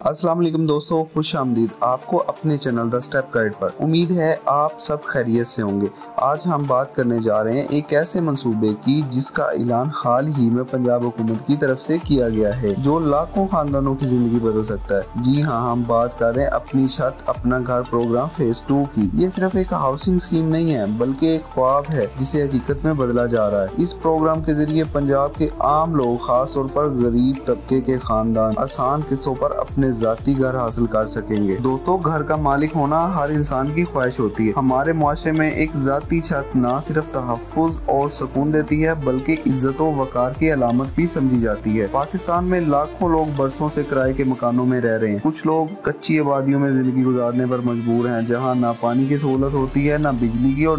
अस्सलाम वालेकुम दोस्तों, खुश आमदीद आपको अपने चैनल द स्टेप गाइड पर। उम्मीद है आप सब खैरियत से होंगे। आज हम बात करने जा रहे हैं एक ऐसे मंसूबे की जिसका ऐलान हाल ही में पंजाब हुकूमत की तरफ से किया गया है, जो लाखों खानदानों की जिंदगी बदल सकता है। जी हाँ, हम बात कर रहे हैं अपनी छत अपना घर प्रोग्राम फेज 2 की। ये सिर्फ एक हाउसिंग स्कीम नहीं है, बल्कि एक ख्वाब है जिसे हकीकत में बदला जा रहा है। इस प्रोग्राम के जरिए पंजाब के आम लोग, खास तौर पर गरीब तबके के खानदान, आसान किस्तों पर अपने जाती घर हासिल कर सकेंगे। दोस्तों, घर का मालिक होना हर इंसान की ख्वाहिश होती है। हमारे मुआशरे में एक जाती छत न सिर्फ तहफ्फुज और सुकून देती है, बल्कि इज्जत और वकार की अलामत भी समझी जाती है। पाकिस्तान में लाखों लोग बरसों से किराए के मकानों में रह रहे हैं। कुछ लोग कच्ची आबादियों में जिंदगी गुजारने पर मजबूर हैं, जहाँ ना पानी की सहूलत होती है, ना बिजली की, और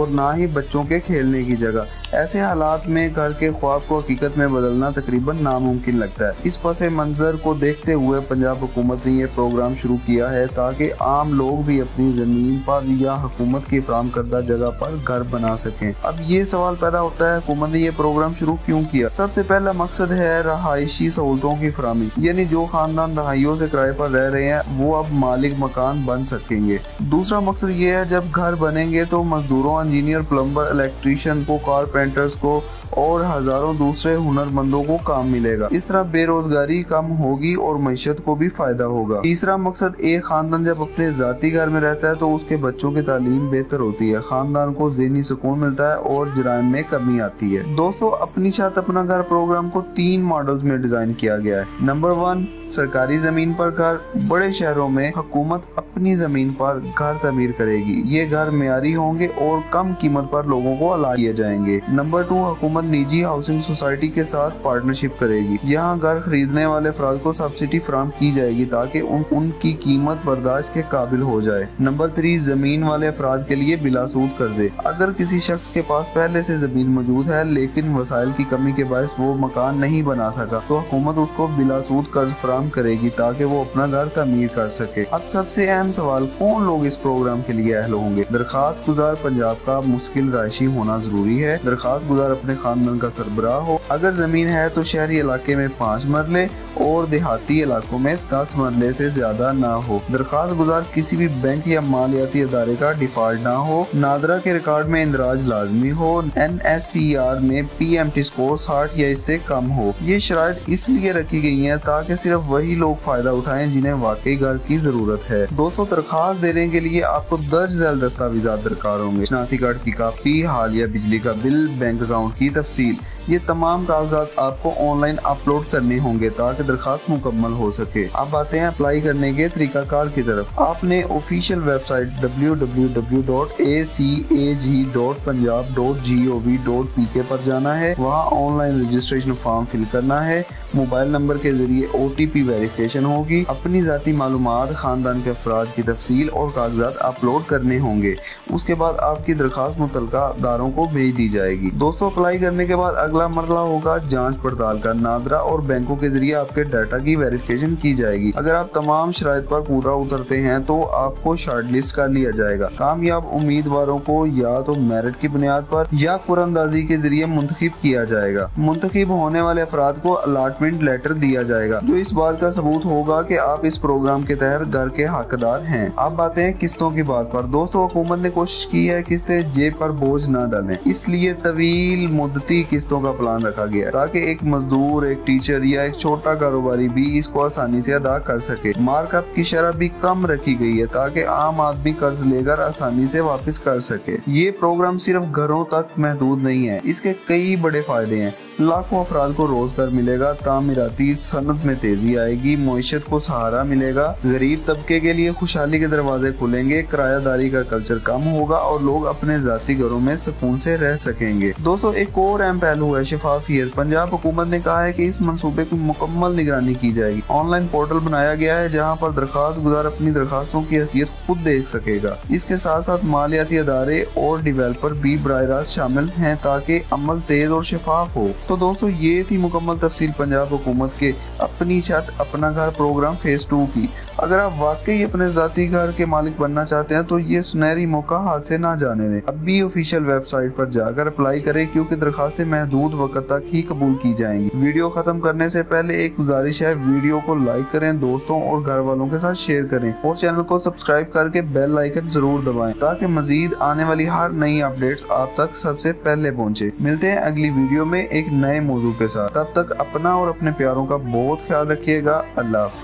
ना ही बच्चों के खेलने की जगह। ऐसे हालात में घर के ख्वाब को हकीकत में बदलना तकरीबन नामुमकिन लगता है। इस पसे मंजर को देखते हुए पंजाब हुकूमत ने यह प्रोग्राम शुरू किया है, ताकि आम लोग भी अपनी जमीन पर या हुकूमत की फराहम करदा जगह पर घर बना सकें। अब ये सवाल पैदा होता है, हुकूमत ने यह प्रोग्राम शुरू क्यों किया? सबसे पहला मकसद है रहायशी सहूलतों की फराहमी, यानी जो खानदान दहाइयों से किराए पर रह रहे हैं वो अब मालिक मकान बन सकेंगे। दूसरा मकसद ये है, जब घर बनेंगे तो मजदूरों, इंजीनियर, प्लम्बर, इलेक्ट्रीशियन को, कारपेंटर्स को और हजारों दूसरे हुनरमंदों को काम मिलेगा। इस तरह बेरोजगारी कम होगी और मईशत को भी फायदा होगा। तीसरा मकसद, एक खानदान जब अपने जाती घर में रहता है तो उसके बच्चों की तालीम बेहतर होती है, खानदान को ज़हनी सुकून मिलता है और जराइम में कमी आती है। दोस्तों, अपनी छत अपना घर प्रोग्राम को 3 मॉडल्स में डिजाइन किया गया है। नंबर 1, सरकारी जमीन पर घर। बड़े शहरों में हुकूमत अपनी जमीन पर घर तमीर करेगी। ये घर मियारी होंगे और कम कीमत पर लोगों को अलाट किए जाएंगे। नंबर 2, हुकूमत निजी हाउसिंग सोसाइटी के साथ पार्टनरशिप करेगी। यहाँ घर खरीदने वाले अफराद को सब्सिडी फराहम की जाएगी, ताकि उनकी कीमत बर्दाश्त के काबिल हो जाए। नंबर 3, जमीन वाले अफराद के लिए बिलासूद कर्जे। अगर किसी शख्स के पास पहले से जमीन मौजूद है, लेकिन वसाइल की कमी के बायस वो मकान नहीं बना सका, तो हुकूमत उसको बिलासूद कर्ज फराहम करेगी, ताकि वो अपना घर तमीर कर सके। अब सबसे अहम सवाल, कौन लोग इस प्रोग्राम के लिए अहल होंगे? दरखास्त गुजार पंजाब का मुस्किल रायशी होना जरूरी है। दरखास्त गुजार अपने खानदान का सरबराह हो। अगर जमीन है तो शहरी इलाके में 5 मरले और देहाती इलाकों में 10 मरले से ज्यादा ना हो। दरखास्त गुजार किसी भी बैंक या मालियाती अदारे का डिफॉल्ट ना हो। नादरा के रिकॉर्ड में इंदराज लाजमी हो। NSCR में PMT स्कोर 60 या इससे कम हो। ये शराइत इसलिए रखी गई है ताकि सिर्फ वही लोग फायदा उठाएं जिन्हें वाकई घर की जरूरत है। दोस्तों, दरखास्त देने के लिए आपको दर्ज झैल दस्तावेजात दरकार होंगे। शनाख्ती कार्ड की कापी, हालिया बिजली का बिल, बैंक अकाउंट की तफसील। ये तमाम कागजात आपको ऑनलाइन अपलोड करने होंगे ताकि दरखास्त मुकम्मल हो सके। अब आते हैं अप्लाई करने के तरीकाकार की तरफ। आपने ऑफिशियल वेबसाइट www.acag.punjab.gov.pk पर जाना है। वहाँ ऑनलाइन रजिस्ट्रेशन फॉर्म फिल करना है। मोबाइल नंबर के जरिए OTP वेरिफिकेशन होगी। अपनी जाती मालूमात, खानदान के अफराद की तफसील और कागजात अपलोड करने होंगे। उसके बाद आपकी दरखास्त मुतल्लिका अदारों को भेज दी जाएगी। दोस्तों, अप्लाई करने के बाद अगला मरला होगा जांच पड़ताल का। नादरा और बैंकों के जरिए आपके डाटा की वेरिफिकेशन की जाएगी। अगर आप तमाम शराइत पर पूरा उतरते हैं तो आपको शॉर्टलिस्ट कर लिया जाएगा। कामयाब उम्मीदवारों को या तो मेरिट की बुनियाद पर या कुरानंदाजी के जरिए मुंतखब किया जाएगा। मुंतखब होने वाले अफराद को अलॉटमेंट लेटर दिया जाएगा, जो इस बात का सबूत होगा कि आप इस प्रोग्राम के तहत घर के हकदार हैं। अब आते हैं किस्तों की बात पर। दोस्तों, हुकूमत ने कोशिश की है किस्तें जेब पर बोझ न डालें, इसलिए तवील मुद्दती किस्तों का प्लान रखा गया है, ताकि एक मजदूर, एक टीचर या एक छोटा कारोबारी भी इसको आसानी से अदा कर सके। मार्कअप की शरह भी कम रखी गई है, ताकि आम आदमी कर्ज लेकर आसानी से वापस कर सके। ये प्रोग्राम सिर्फ घरों तक महदूद नहीं है, इसके कई बड़े फायदे हैं। लाखों अफराद को रोजगार मिलेगा, तामीराती सनत में तेजी आएगी, मईशत को सहारा मिलेगा, गरीब तबके के लिए खुशहाली के दरवाजे खुलेंगे, किरायादारी का कल्चर कम होगा और लोग अपने जाती घरों में सुकून से रह सकेंगे। दोस्तों, एक और अहम पहलू है शफाफियत। पंजाब हुकूमत ने कहा है कि इस मंसूबे की मुकम्मल निगरानी की जाएगी। ऑनलाइन पोर्टल बनाया गया है जहां पर दरखास्त गुजार अपनी दरखास्तों की हैसियत खुद देख सकेगा। इसके साथ साथ मालियाती अदारे और डेवलपर भी बराह रास्त शामिल हैं, ताकि अमल तेज और शफाफ हो। तो दोस्तों, ये थी मुकम्मल तफसील पंजाब हुकूमत के अपनी छत अपना घर प्रोग्राम फेज 2 की। अगर आप वाकई अपने ज़ाती घर के मालिक बनना चाहते हैं तो ये सुनहरी मौका हाथ से ना जाने दें। अब भी ऑफिशियल वेबसाइट पर जाकर अप्लाई करें, क्योंकि दरखास्तें महदूद वक्त तक ही कबूल की जाएंगी। वीडियो खत्म करने से पहले एक गुजारिश है, वीडियो को लाइक करें, दोस्तों और घर वालों के साथ शेयर करें और चैनल को सब्सक्राइब करके बेल आइकन जरूर दबाएं ताकि मजीद आने वाली हर नई अपडेट्स आप तक सबसे पहले पहुंचे। मिलते हैं अगली वीडियो में एक नए मौजू के साथ। तब तक अपना और अपने प्यारों का बहुत ख्याल रखिएगा। अल्लाह।